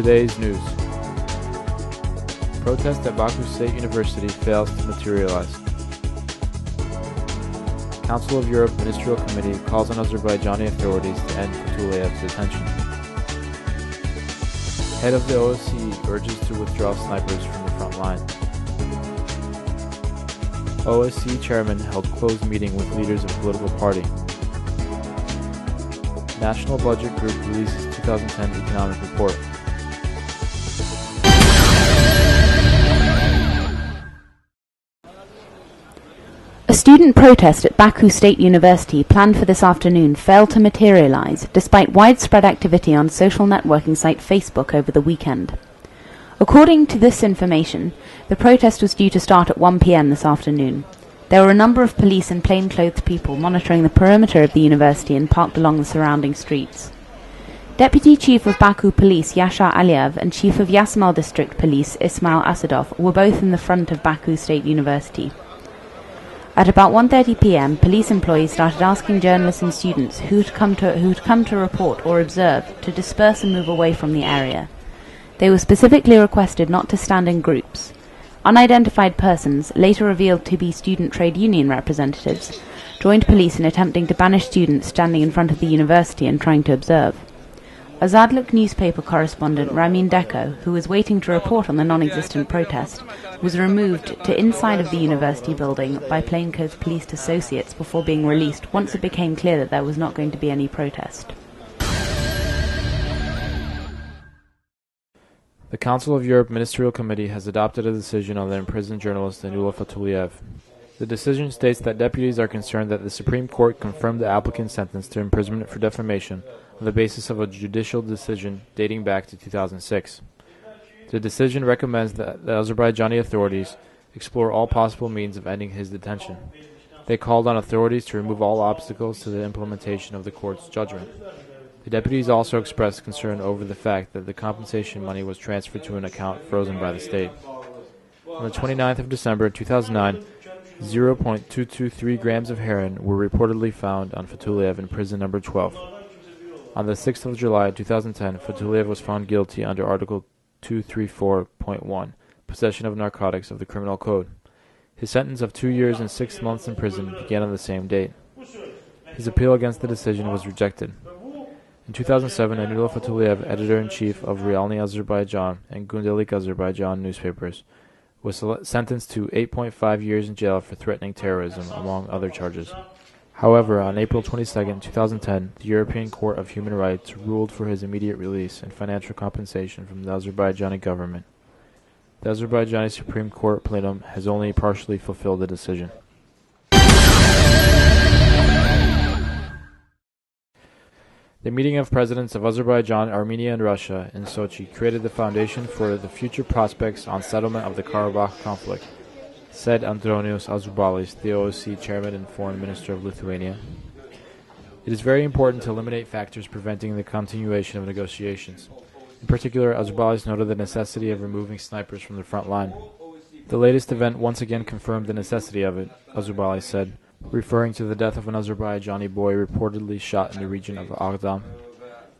today's news. Protest at Baku State University fails to materialize. Council of Europe Ministerial Committee calls on Azerbaijani authorities to end Fethuleyev's detention. Head of the OSCE urges to withdraw snipers from the front line. OSCE chairman held closed meeting with leaders of political party. National Budget Group releases 2010 economic report. A student protest at Baku State University planned for this afternoon failed to materialize, despite widespread activity on social networking site Facebook over the weekend. According to this information, the protest was due to start at 1 p.m. this afternoon. There were a number of police and plainclothes people monitoring the perimeter of the university and parked along the surrounding streets. Deputy Chief of Baku Police Yashar Aliyev and Chief of Yasemal District Police Ismail Asadov were both in the front of Baku State University. At about 1:30 p.m., police employees started asking journalists and students who had come to report or observe to disperse and move away from the area. They were specifically requested not to stand in groups. Unidentified persons, later revealed to be student trade union representatives, joined police in attempting to banish students standing in front of the university and trying to observe. Azadlık newspaper correspondent Ramin Deko, who was waiting to report on the non-existent protest, was removed to inside of the university building by plainclothes police associates before being released once it became clear that there was not going to be any protest. The Council of Europe Ministerial Committee has adopted a decision on the imprisoned journalist Anula Fatuleyev. The decision states that deputies are concerned that the Supreme Court confirmed the applicant's sentence to imprisonment for defamation on the basis of a judicial decision dating back to 2006. The decision recommends that the Azerbaijani authorities explore all possible means of ending his detention. They called on authorities to remove all obstacles to the implementation of the court's judgment. The deputies also expressed concern over the fact that the compensation money was transferred to an account frozen by the state. On the 29th of December 2009, 0.223 grams of heroin were reportedly found on Fatuleyev in prison number 12. On the 6th of July 2010, Fatuleyev was found guilty under Article 234.1, possession of narcotics of the Criminal Code. His sentence of 2 years and 6 months in prison began on the same date. His appeal against the decision was rejected. In 2007, Anula Fatuleyev, editor-in-chief of Realny Azerbaijan and Gündelik Azerbaijan newspapers, was sentenced to 8.5 years in jail for threatening terrorism, among other charges. However, on April 22, 2010, the European Court of Human Rights ruled for his immediate release and financial compensation from the Azerbaijani government. The Azerbaijani Supreme Court plenum has only partially fulfilled the decision. The meeting of presidents of Azerbaijan, Armenia, and Russia in Sochi created the foundation for the future prospects on settlement of the Karabakh conflict, said Andronius Azubalis, the OSCE chairman and foreign minister of Lithuania. It is very important to eliminate factors preventing the continuation of negotiations. In particular, Azubalis noted the necessity of removing snipers from the front line. The latest event once again confirmed the necessity of it, Azubalis said, referring to the death of an Azerbaijani boy reportedly shot in the region of Agdam.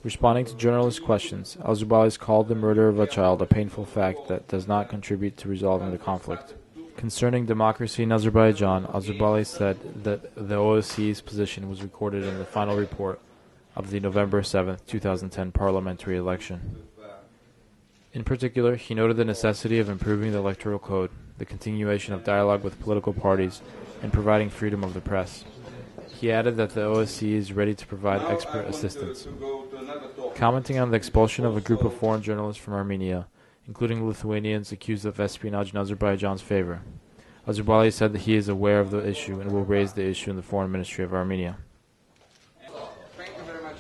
Responding to journalists' questions, Azubalis called the murder of a child a painful fact that does not contribute to resolving the conflict. Concerning democracy in Azerbaijan, Azubalis said that the OSCE's position was recorded in the final report of the November 7, 2010 parliamentary election. In particular, he noted the necessity of improving the electoral code, the continuation of dialogue with political parties, and providing freedom of the press. He added that the OSCE is ready to provide expert assistance. Commenting on the expulsion of a group of foreign journalists from Armenia, including Lithuanians accused of espionage in Azerbaijan's favor, Azubalis said that he is aware of the issue and will raise the issue in the Foreign Ministry of Armenia. Thank you very much.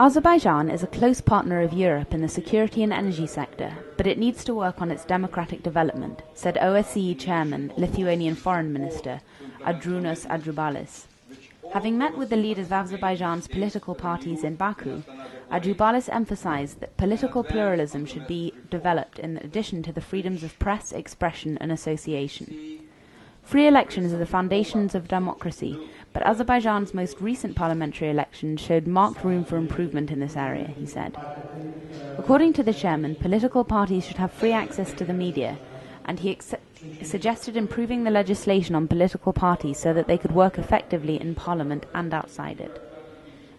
Azerbaijan is a close partner of Europe in the security and energy sector, but it needs to work on its democratic development, said OSCE Chairman, Lithuanian Foreign Minister Andronius Azubalis. Having met with the leaders of Azerbaijan's political parties in Baku, Adjoubalis emphasized that political pluralism should be developed in addition to the freedoms of press, expression and association. Free elections are the foundations of democracy, but Azerbaijan's most recent parliamentary elections showed marked room for improvement in this area, he said. According to the chairman, political parties should have free access to the media, and he suggested improving the legislation on political parties so that they could work effectively in parliament and outside it.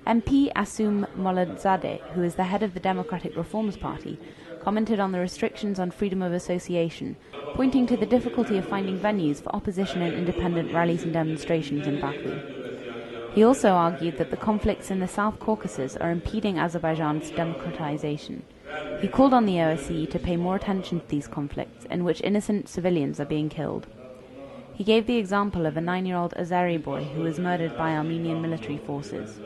MP Asum Molladzadeh, who is the head of the Democratic Reforms Party, commented on the restrictions on freedom of association, pointing to the difficulty of finding venues for opposition and independent rallies and demonstrations in Baku. He also argued that the conflicts in the South Caucasus are impeding Azerbaijan's democratization. He called on the OSCE to pay more attention to these conflicts, in which innocent civilians are being killed. He gave the example of a 9-year-old Azeri boy who was murdered by Armenian military forces.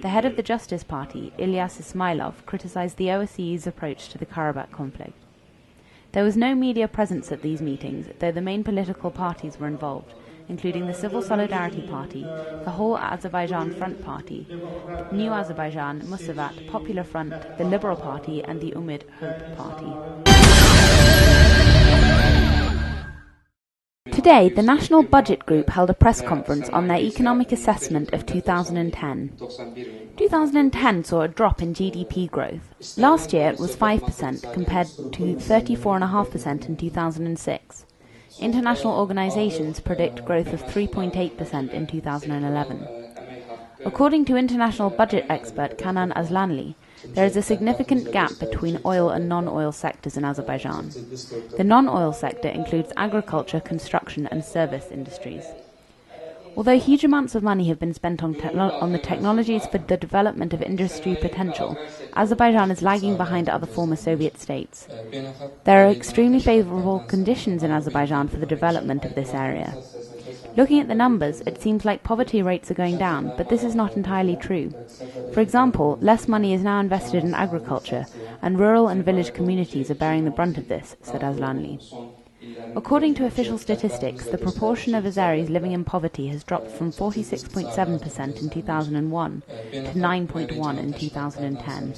The head of the Justice Party, Ilyas Ismailov, criticized the OSCE's approach to the Karabakh conflict. There was no media presence at these meetings, though the main political parties were involved, including the Civil Solidarity Party, the Whole Azerbaijan Front Party, New Azerbaijan, Musavat, Popular Front, the Liberal Party and the Umid Hope Party. Today, the National Budget Group held a press conference on their economic assessment of 2010. 2010 saw a drop in GDP growth. Last year it was 5% compared to 34.5% in 2006. International organizations predict growth of 3.8% in 2011. According to international budget expert Kanan Aslanli, there is a significant gap between oil and non-oil sectors in Azerbaijan. The non-oil sector includes agriculture, construction and service industries. Although huge amounts of money have been spent on the technologies for the development of industry potential, Azerbaijan is lagging behind other former Soviet states. There are extremely favorable conditions in Azerbaijan for the development of this area. Looking at the numbers, it seems like poverty rates are going down, but this is not entirely true. For example, less money is now invested in agriculture, and rural and village communities are bearing the brunt of this, said Aslanli. According to official statistics, the proportion of Azeris living in poverty has dropped from 46.7% in 2001 to 9.1% in 2010.